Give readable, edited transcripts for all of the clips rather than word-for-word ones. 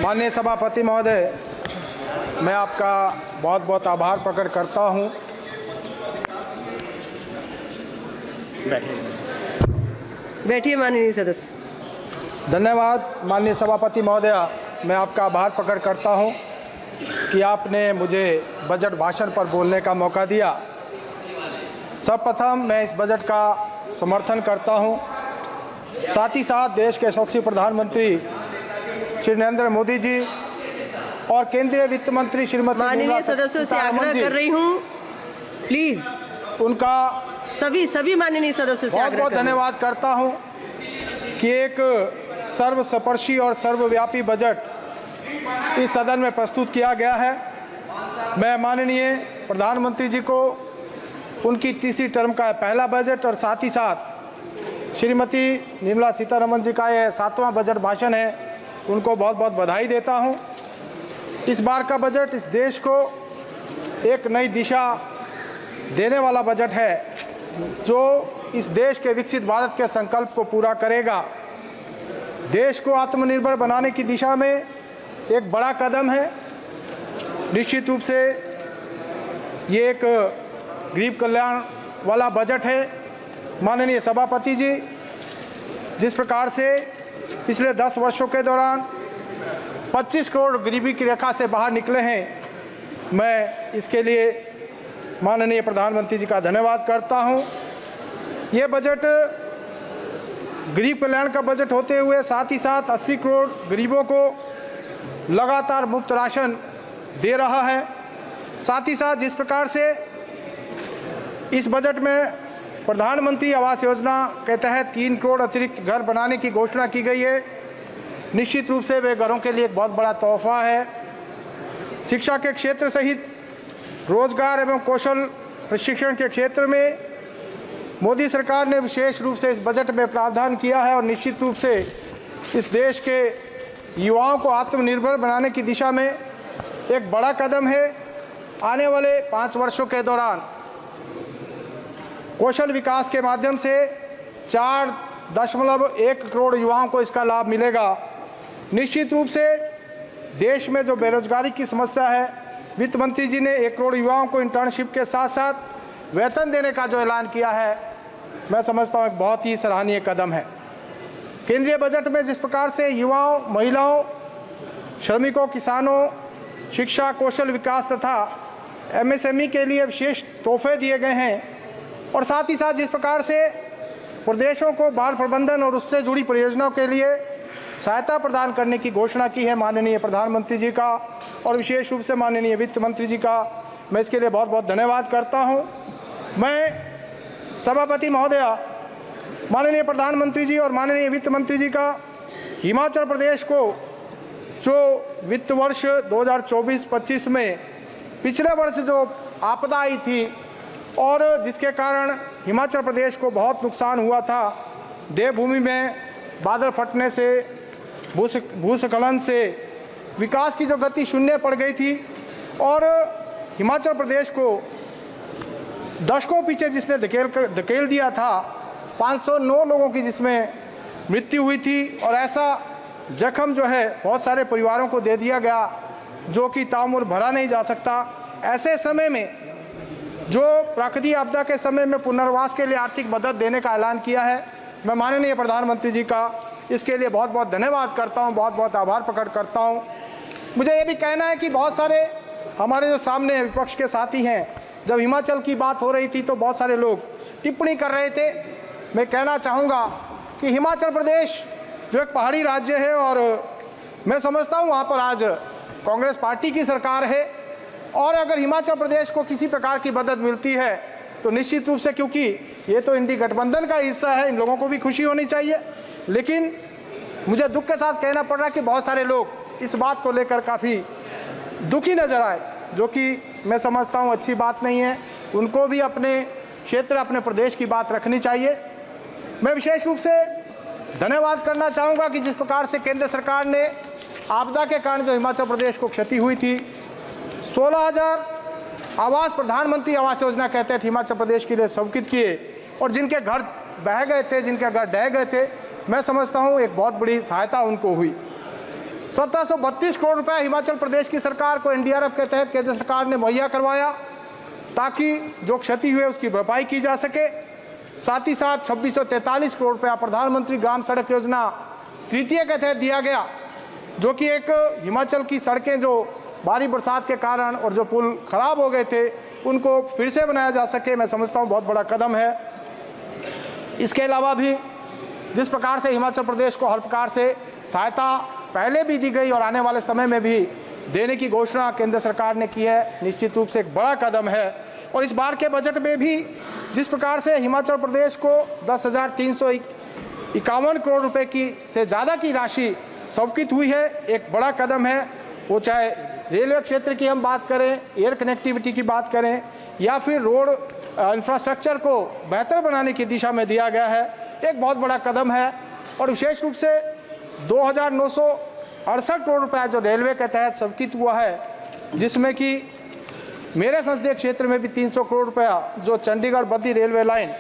माननीय सभापति महोदय, मैं आपका बहुत बहुत आभार प्रकट करता हूं। बैठिए माननीय सदस्य। धन्यवाद माननीय सभापति महोदय, मैं आपका आभार प्रकट करता हूं कि आपने मुझे बजट भाषण पर बोलने का मौका दिया। सर्वप्रथम मैं इस बजट का समर्थन करता हूं। साथ ही साथ देश के यशस्वी प्रधानमंत्री श्री नरेंद्र मोदी जी और केंद्रीय वित्त मंत्री श्रीमती माननीय सदस्यों से आग्रह कर रही हूं, प्लीज उनका सभी माननीय सदस्यों से बहुत बहुत धन्यवाद करता हूं कि एक सर्वस्पर्शी और सर्वव्यापी बजट इस सदन में प्रस्तुत किया गया है। मैं माननीय प्रधानमंत्री जी को उनकी तीसरी टर्म का पहला बजट और साथ ही साथ श्रीमती निर्मला सीतारमण जी का यह 7वां बजट भाषण है, उनको बहुत बहुत बधाई देता हूं। इस बार का बजट इस देश को एक नई दिशा देने वाला बजट है, जो इस देश के विकसित भारत के संकल्प को पूरा करेगा। देश को आत्मनिर्भर बनाने की दिशा में एक बड़ा कदम है। निश्चित रूप से ये एक गरीब कल्याण वाला बजट है। माननीय सभापति जी, जिस प्रकार से पिछले 10 वर्षों के दौरान 25 करोड़ गरीबी की रेखा से बाहर निकले हैं, मैं इसके लिए माननीय प्रधानमंत्री जी का धन्यवाद करता हूं। ये बजट गरीब कल्याण का बजट होते हुए साथ ही साथ 80 करोड़ गरीबों को लगातार मुफ्त राशन दे रहा है। साथ ही साथ जिस प्रकार से इस बजट में प्रधानमंत्री आवास योजना के तहत 3 करोड़ अतिरिक्त घर बनाने की घोषणा की गई है, निश्चित रूप से वे घरों के लिए एक बहुत बड़ा तोहफा है। शिक्षा के क्षेत्र सहित रोजगार एवं कौशल प्रशिक्षण के क्षेत्र में मोदी सरकार ने विशेष रूप से इस बजट में प्रावधान किया है और निश्चित रूप से इस देश के युवाओं को आत्मनिर्भर बनाने की दिशा में एक बड़ा कदम है। आने वाले 5 वर्षों के दौरान कौशल विकास के माध्यम से 4.1 करोड़ युवाओं को इसका लाभ मिलेगा। निश्चित रूप से देश में जो बेरोजगारी की समस्या है, वित्त मंत्री जी ने 1 करोड़ युवाओं को इंटर्नशिप के साथ साथ वेतन देने का जो ऐलान किया है, मैं समझता हूँ एक बहुत ही सराहनीय कदम है। केंद्रीय बजट में जिस प्रकार से युवाओं, महिलाओं, श्रमिकों, किसानों, शिक्षा, कौशल विकास तथा MSME के लिए विशेष तोहफे दिए गए हैं और साथ ही साथ जिस प्रकार से प्रदेशों को बाढ़ प्रबंधन और उससे जुड़ी परियोजनाओं के लिए सहायता प्रदान करने की घोषणा की है माननीय प्रधानमंत्री जी का और विशेष रूप से माननीय वित्त मंत्री जी का, मैं इसके लिए बहुत बहुत धन्यवाद करता हूं। मैं सभापति महोदय, माननीय प्रधानमंत्री जी और माननीय वित्त मंत्री जी का हिमाचल प्रदेश को जो वित्त वर्ष 2024-25 में पिछले वर्ष जो आपदा आई थी और जिसके कारण हिमाचल प्रदेश को बहुत नुकसान हुआ था, देवभूमि में बादल फटने से, भूस्खलन से विकास की जो गति शून्य पड़ गई थी और हिमाचल प्रदेश को दशकों पीछे जिसने धकेल दिया था, 509 लोगों की जिसमें मृत्यु हुई थी और ऐसा जख्म जो है बहुत सारे परिवारों को दे दिया गया, जो कि ताउम्र भरा नहीं जा सकता। ऐसे समय में जो प्राकृतिक आपदा के समय में पुनर्वास के लिए आर्थिक मदद देने का ऐलान किया है, मैं माननीय प्रधानमंत्री जी का इसके लिए बहुत बहुत धन्यवाद करता हूं, बहुत बहुत आभार प्रकट करता हूं। मुझे ये भी कहना है कि बहुत सारे हमारे जो सामने विपक्ष के साथी हैं, जब हिमाचल की बात हो रही थी तो बहुत सारे लोग टिप्पणी कर रहे थे। मैं कहना चाहूँगा कि हिमाचल प्रदेश जो एक पहाड़ी राज्य है और मैं समझता हूँ वहाँ पर आज कांग्रेस पार्टी की सरकार है और अगर हिमाचल प्रदेश को किसी प्रकार की मदद मिलती है तो निश्चित रूप से, क्योंकि ये तो इंडी गठबंधन का हिस्सा है, इन लोगों को भी खुशी होनी चाहिए। लेकिन मुझे दुख के साथ कहना पड़ रहा है कि बहुत सारे लोग इस बात को लेकर काफ़ी दुखी नजर आए, जो कि मैं समझता हूँ अच्छी बात नहीं है। उनको भी अपने क्षेत्र, अपने प्रदेश की बात रखनी चाहिए। मैं विशेष रूप से धन्यवाद करना चाहूँगा कि जिस प्रकार से केंद्र सरकार ने आपदा के कारण जो हिमाचल प्रदेश को क्षति हुई थी, 16,000 आवास प्रधानमंत्री आवास योजना के तहत हिमाचल प्रदेश के लिए स्वीकृत किए और जिनके घर बह गए थे, जिनके घर ढह गए थे, मैं समझता हूँ एक बहुत बड़ी सहायता उनको हुई। 1732 करोड़ रुपए हिमाचल प्रदेश की सरकार को एनडीआरएफ के तहत केंद्र सरकार ने मुहैया करवाया ताकि जो क्षति हुई उसकी भरपाई की जा सके। साथ ही साथ 2643 करोड़ रुपया प्रधानमंत्री ग्राम सड़क योजना तृतीय के तहत दिया गया, जो कि एक हिमाचल की सड़कें जो भारी बरसात के कारण और जो पुल खराब हो गए थे उनको फिर से बनाया जा सके। मैं समझता हूँ बहुत बड़ा कदम है। इसके अलावा भी जिस प्रकार से हिमाचल प्रदेश को हर प्रकार से सहायता पहले भी दी गई और आने वाले समय में भी देने की घोषणा केंद्र सरकार ने की है, निश्चित रूप से एक बड़ा कदम है। और इस बार के बजट में भी जिस प्रकार से हिमाचल प्रदेश को 10,351 करोड़ रुपए की से ज़्यादा की राशि स्वीकृत हुई है, एक बड़ा कदम है। वो चाहे रेलवे क्षेत्र की हम बात करें, एयर कनेक्टिविटी की बात करें या फिर रोड इंफ्रास्ट्रक्चर को बेहतर बनाने की दिशा में दिया गया है, एक बहुत बड़ा कदम है। और विशेष रूप से 2,968 करोड़ रुपया जो रेलवे के तहत स्वीकृत हुआ है, जिसमें कि मेरे संसदीय क्षेत्र में भी 300 करोड़ रुपया जो चंडीगढ़ बद्दी रेलवे लाइन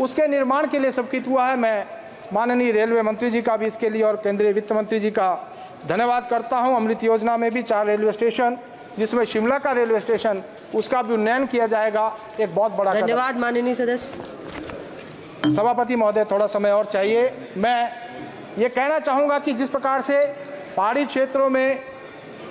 उसके निर्माण के लिए स्वीकृत हुआ है। मैं माननीय रेलवे मंत्री जी का भी इसके लिए और केंद्रीय वित्त मंत्री जी का धन्यवाद करता हूं। अमृत योजना में भी 4 रेलवे स्टेशन, जिसमें शिमला का रेलवे स्टेशन, उसका भी उन्नयन किया जाएगा, एक बहुत बड़ा धन्यवाद माननीय सदस्य। सभापति महोदय, थोड़ा समय और चाहिए। मैं ये कहना चाहूँगा कि जिस प्रकार से पहाड़ी क्षेत्रों में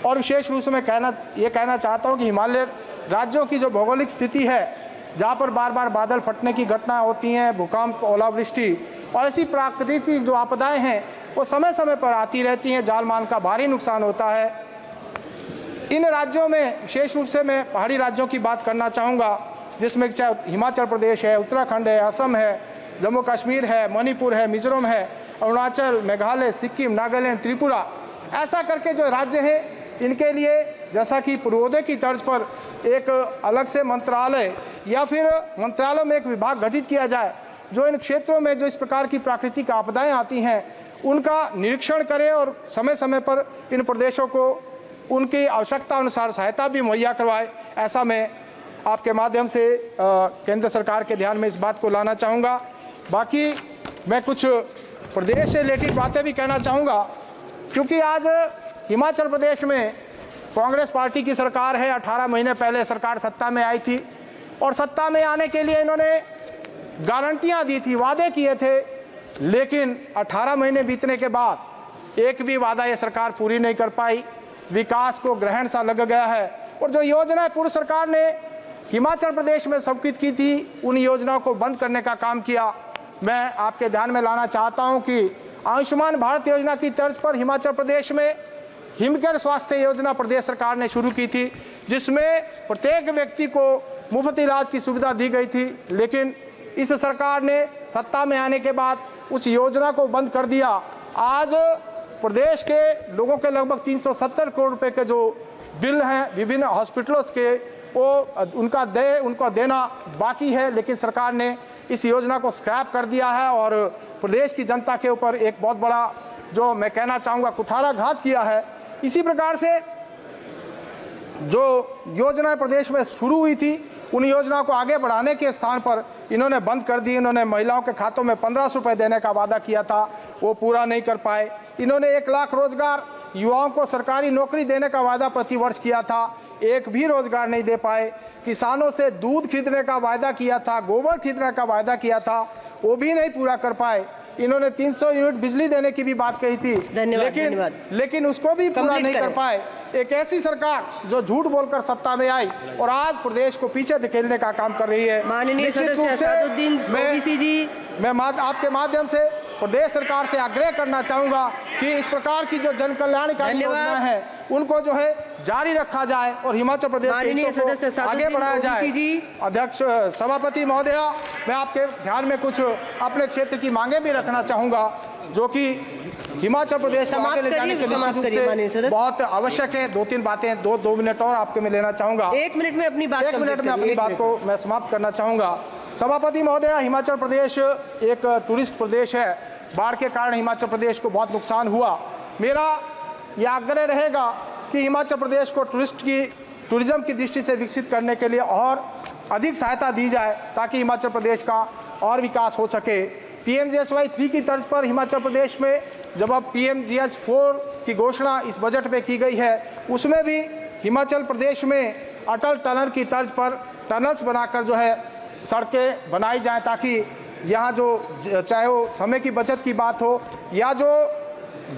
और विशेष रूप से मैं कहना चाहता हूँ कि हिमालय राज्यों की जो भौगोलिक स्थिति है, जहाँ पर बार बार बादल फटने की घटनाएं होती हैं, भूकंप, ओलावृष्टि और ऐसी प्राकृतिक जो आपदाएं हैं वो समय समय पर आती रहती हैं, जान माल का भारी नुकसान होता है। इन राज्यों में विशेष रूप से मैं पहाड़ी राज्यों की बात करना चाहूँगा, जिसमें चाहे हिमाचल प्रदेश है, उत्तराखंड है, असम है, जम्मू कश्मीर है, मणिपुर है, मिजोरम है, अरुणाचल, मेघालय, सिक्किम, नागालैंड, त्रिपुरा, ऐसा करके जो राज्य हैं इनके लिए जैसा कि पूर्वोदय की तर्ज पर एक अलग से मंत्रालय या फिर मंत्रालय में एक विभाग गठित किया जाए, जो इन क्षेत्रों में जो इस प्रकार की प्राकृतिक आपदाएं आती हैं उनका निरीक्षण करे और समय समय पर इन प्रदेशों को उनकी आवश्यकता अनुसार सहायता भी मुहैया करवाए। ऐसा मैं आपके माध्यम से केंद्र सरकार के ध्यान में इस बात को लाना चाहूँगा। बाकी मैं कुछ प्रदेश से रिलेटेड बातें भी कहना चाहूँगा, क्योंकि आज हिमाचल प्रदेश में कांग्रेस पार्टी की सरकार है। 18 महीने पहले सरकार सत्ता में आई थी और सत्ता में आने के लिए इन्होंने गारंटियां दी थी, वादे किए थे, लेकिन 18 महीने बीतने के बाद एक भी वादा ये सरकार पूरी नहीं कर पाई। विकास को ग्रहण सा लग गया है और जो योजना पूर्व सरकार ने हिमाचल प्रदेश में स्वीकृत की थी, उन योजनाओं को बंद करने का काम किया। मैं आपके ध्यान में लाना चाहता हूं कि आयुष्मान भारत योजना की तर्ज पर हिमाचल प्रदेश में हिमकेयर स्वास्थ्य योजना प्रदेश सरकार ने शुरू की थी, जिसमें प्रत्येक व्यक्ति को मुफ्त इलाज की सुविधा दी गई थी। लेकिन इस सरकार ने सत्ता में आने के बाद उस योजना को बंद कर दिया। आज प्रदेश के लोगों के लगभग 370 करोड़ रुपए के जो बिल हैं विभिन्न हॉस्पिटलों के, वो उनको देना बाकी है, लेकिन सरकार ने इस योजना को स्क्रैप कर दिया है और प्रदेश की जनता के ऊपर एक बहुत बड़ा, जो मैं कहना चाहूँगा, कुठाराघात किया है। इसी प्रकार से जो योजनाएं प्रदेश में शुरू हुई थी, उन योजनाओं को आगे बढ़ाने के स्थान पर इन्होंने बंद कर दी। इन्होंने महिलाओं के खातों में 1500 रुपये देने का वादा किया था, वो पूरा नहीं कर पाए। इन्होंने 1 लाख रोजगार युवाओं को सरकारी नौकरी देने का वादा प्रतिवर्ष किया था, एक भी रोजगार नहीं दे पाए। किसानों से दूध खरीदने का वादा किया था, गोबर खरीदने का वादा किया था, वो भी नहीं पूरा कर पाए। इन्होंने 300 यूनिट बिजली देने की भी बात कही थी, लेकिन उसको भी पूरा नहीं कर पाए। एक ऐसी सरकार जो झूठ बोलकर सत्ता में आई और आज प्रदेश को पीछे धकेलने का काम कर रही है। माननीय सदस्य असादुद्दीन ओवैसी जी, मैं आपके माध्यम से प्रदेश सरकार से आग्रह करना चाहूंगा कि इस प्रकार की जो जन कल्याणकारी योजना है उनको जो है जारी रखा जाए और हिमाचल प्रदेश को आगे बढ़ाया जाए। अध्यक्ष, सभापति महोदया, मैं आपके ध्यान में कुछ अपने क्षेत्र की मांगे भी रखना चाहूंगा, जो कि हिमाचल प्रदेश को आगे ले जाने के लिए बहुत आवश्यक है। 2-3 बातें, 2 मिनट और आपके में लेना चाहूंगा। 1 मिनट में अपनी बात, 1 मिनट में अपनी बात को मैं समाप्त करना चाहूंगा। सभापति महोदया, हिमाचल प्रदेश एक टूरिस्ट प्रदेश है। बाढ़ के कारण हिमाचल प्रदेश को बहुत नुकसान हुआ। मेरा यह आग्रह रहेगा कि हिमाचल प्रदेश को टूरिज्म की दृष्टि से विकसित करने के लिए और अधिक सहायता दी जाए, ताकि हिमाचल प्रदेश का और विकास हो सके। PMJSY 3 की तर्ज पर हिमाचल प्रदेश में जब अब PMGH4 की घोषणा इस बजट में की गई है, उसमें भी हिमाचल प्रदेश में अटल टनल की तर्ज पर टनल्स बनाकर जो है सड़कें बनाई जाएं, ताकि यहाँ जो चाहे वो समय की बचत की बात हो या जो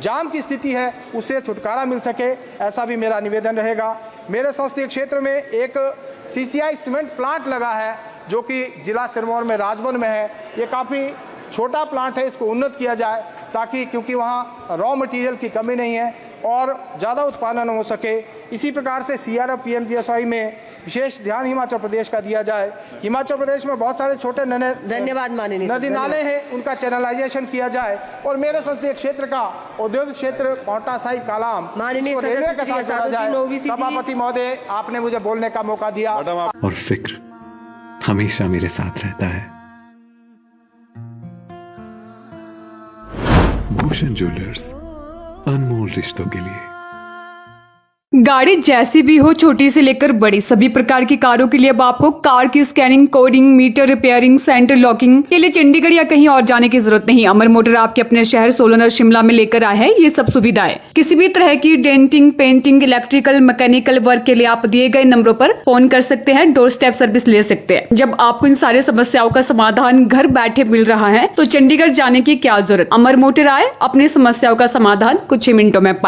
जाम की स्थिति है उससे छुटकारा मिल सके, ऐसा भी मेरा निवेदन रहेगा। मेरे संसदीय क्षेत्र में एक CCI सीमेंट प्लांट लगा है जो कि जिला सिरमौर में राजबन में है। ये काफ़ी छोटा प्लांट है, इसको उन्नत किया जाए ताकि, क्योंकि वहाँ रॉ मटेरियल की कमी नहीं है और ज़्यादा उत्पादन हो सके। इसी प्रकार से CRF PMGSY में विशेष ध्यान हिमाचल प्रदेश का दिया जाए। हिमाचल प्रदेश में बहुत सारे छोटे धन्यवाद माननीय नदी नाले हैं, उनका चैनलाइजेशन किया जाए और मेरे संसदीय क्षेत्र का औद्योगिक क्षेत्र पांवटा साहिब कालाम माननीय रेलवे के साथ जोड़ा जाए। OBC सभापति महोदय, आपने मुझे बोलने का मौका दिया और फिक्र हमेशा मेरे साथ रहता है। भूषण ज्वेलर्स, अनमोल रिश्तों के लिए। गाड़ी जैसी भी हो, छोटी से लेकर बड़ी, सभी प्रकार की कारों के लिए अब आपको कार की scanning, coding, meter repairing, centre locking के लिए चंडीगढ़ या कहीं और जाने की जरूरत नहीं। अमर मोटर आपके अपने शहर सोलन और शिमला में लेकर आए हैं ये सब सुविधाएं। किसी भी तरह की denting, painting, electrical, mechanical work के लिए आप दिए गए नंबरों पर फोन कर सकते हैं, डोर स्टेप सर्विस ले सकते हैं। जब आपको इन सारी समस्याओं का समाधान घर बैठे मिल रहा है तो चंडीगढ़ जाने की क्या जरूरत। अमर मोटर आए, अपनी समस्याओं का समाधान कुछ ही मिनटों में पाए।